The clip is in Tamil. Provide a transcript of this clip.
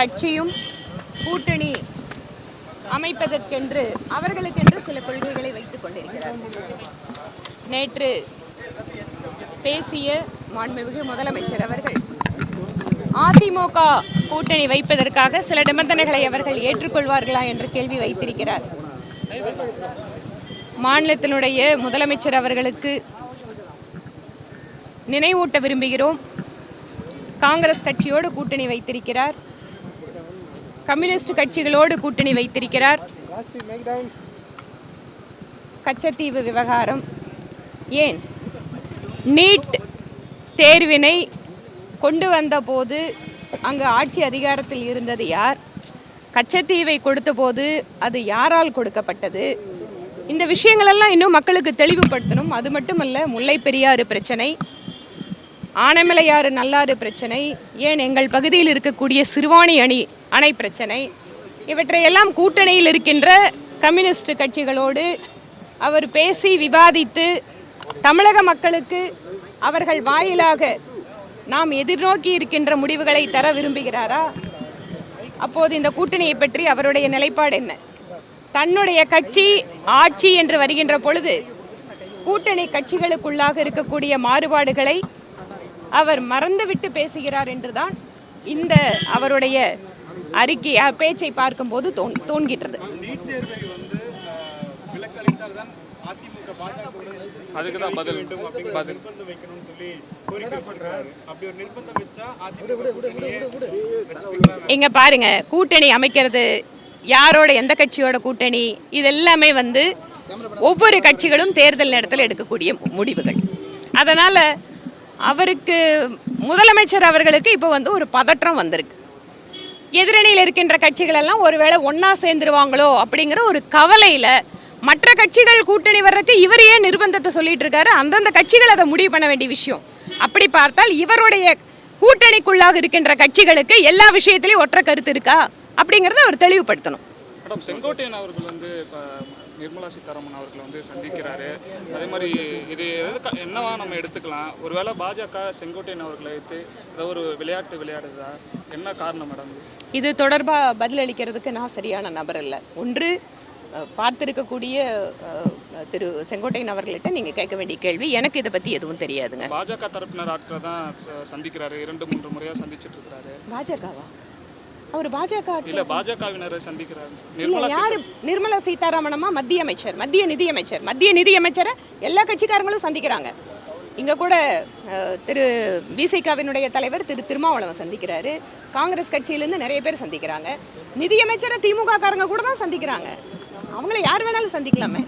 கட்சியும் கூட்டணி அமைப்பதற்கென்று அவர்களுக்கென்று சில கொள்கைகளை வைத்துக் கொண்டிருக்கிறார்கள். நேற்று பேசிய மாண்புமிகு முதலமைச்சர் அவர்கள் அதிமுக கூட்டணி வைப்பதற்காக சில நிபந்தனைகளை அவர்கள் ஏற்றுக்கொள்வார்களா என்ற கேள்வி வைத்திருக்கிறார். மாநிலத்தினுடைய முதலமைச்சர் அவர்களுக்கு நினைவூட்ட விரும்புகிறோம். காங்கிரஸ் கட்சியோடு கூட்டணி வைத்திருக்கிறார், கம்யூனிஸ்ட் கட்சிகளோடு கூட்டணி வைத்திருக்கிறார். கச்சத்தீவு விவகாரம், ஏன் நீட் தேர்வினை கொண்டு வந்த போது அங்கு ஆட்சி அதிகாரத்தில் இருந்தது யார், கச்சத்தீவை கொடுத்த போது அது யாரால் கொடுக்கப்பட்டது, இந்த விஷயங்களெல்லாம் இன்னும் மக்களுக்கு தெளிவுபடுத்தணும். அது மட்டுமல்ல, முல்லை பெரியாறு பிரச்சனை, ஆனைமலையாறு நல்லாறு பிரச்சனை, ஏன் எங்கள் பகுதியில் இருக்கக்கூடிய சிறுவாணி அணை பிரச்சனை, இவற்றையெல்லாம் கூட்டணியில் இருக்கின்ற கம்யூனிஸ்ட் கட்சிகளோடு அவர் பேசி விவாதித்து தமிழக மக்களுக்கு அவர்கள் வாயிலாக நாம் எதிர்நோக்கி இருக்கின்ற முடிவுகளை தர விரும்புகிறாரா? அப்போது இந்த கூட்டணியை பற்றி அவருடைய நிலைப்பாடு என்ன? தன்னுடைய கட்சி ஆட்சி என்று வருகின்ற பொழுது கூட்டணி கட்சிகளுக்குள்ளாக இருக்கக்கூடிய மாறுபாடுகளை அவர் மறந்துவிட்டு பேசுகிறார் என்றுதான் இந்த அவருடைய அறிக்கை பேச்சை பார்க்கும்போது தோன்கின்றது. இங்க பாருங்க, கூட்டணி அமைக்கிறது யாரோட, எந்த கட்சியோட கூட்டணி, இதெல்லாமே ஒவ்வொரு கட்சிகளும் தேர்தல் நேரத்தில் எடுக்கக்கூடிய முடிவுகள். அதனால அவருக்கு முதலமைச்சர் அவர்களுக்கு இப்போ ஒரு பதற்றம் வந்திருக்கு. எதிரணியில் இருக்கின்ற கட்சிகள் எல்லாம் ஒருவேளை ஒன்னா சேர்ந்துருவாங்களோ அப்படிங்கிற ஒரு கவலையில மற்ற கட்சிகள் கூட்டணி வர்றதுக்கு இவர் ஏன் நிர்பந்தத்தை சொல்லிட்டு இருக்காரு? அந்தந்த கட்சிகள் அதை முடிவு பண்ண வேண்டிய விஷயம். அப்படி பார்த்தால் இவருடைய கூட்டணிக்குள்ளாக இருக்கின்ற கட்சிகளுக்கு எல்லா விஷயத்திலையும் ஒற்றை கருத்து இருக்கா அப்படிங்கிறத அவர் தெளிவுபடுத்தணும். மேடம், செங்கோட்டையன் அவர்கள் நிர்மலா சீதாராமன் அவர்களை சந்திக்கிறாரு. அதே மாதிரி இது என்னவா நம்ம எடுத்துக்கலாம்? ஒருவேளை பாஜக செங்கோட்டையன் அவர்களை வைத்து ஏதோ ஒரு விளையாட்டு விளையாடுதா? என்ன காரணம் மேடம்? இது தொடர்பாக பதிலளிக்கிறதுக்கு நான் சரியான நபர் இல்லை. ஒன்று, பார்த்திருக்கக்கூடிய திரு செங்கோட்டையன் அவர்கள்ட்ட நீங்கள் கேட்க வேண்டிய கேள்வி. எனக்கு இதை பற்றி எதுவும் தெரியாதுங்க. பாஜக தரப்பினர் ஆட்களை தான் சந்திக்கிறாரு, 2-3 முறையாக சந்திச்சுட்டு இருக்கிறாரு. பாஜகவா? அவர் பாஜக இல்ல, பாஜகவினரை சந்திக்கிறாரு. யாரு? நிர்மலா சீதாராமனமா? மத்திய அமைச்சர், மத்திய நிதியமைச்சர். மத்திய நிதியமைச்சரை எல்லா கட்சிக்காரங்களும் சந்திக்கிறாங்க. இங்கே கூட திரு விசிகாவினுடைய தலைவர் திரு திருமாவளவன் சந்திக்கிறாரு. காங்கிரஸ் கட்சியிலேருந்து நிறைய பேர் சந்திக்கிறாங்க. நிதியமைச்சரை திமுக காரங்க கூட தான் சந்திக்கிறாங்க. அவங்கள யார் வேணாலும் சந்திக்கலாமே.